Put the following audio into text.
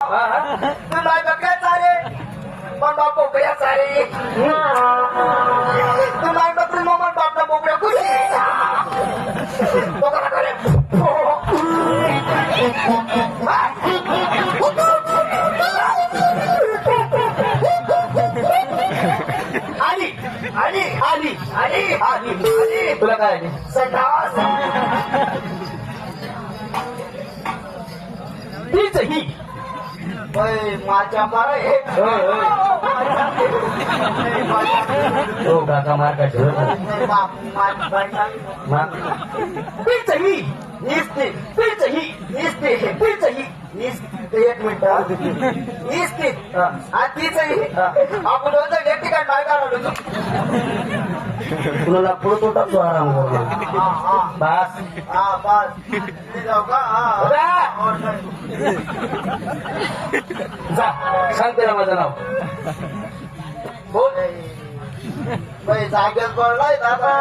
तू नाही बघाय सारे पण बाप बोकड्या सारे तू नाही बघ मग बाप बोकड्या कुठे आली आली आली आली आली आली तुला काय आली संडास तीच ही माझ्या मारा हो काका मार का पीच ही निसते पीच ही निसते पीच ही एक मिनिट निसते तीच ही आपण व्यक्ती काय काय काढलो तुला पुढं टाकतो आराम बस बस जाऊ का जा सांगते ना माझं नाव बोल जागेत पडलाय दादा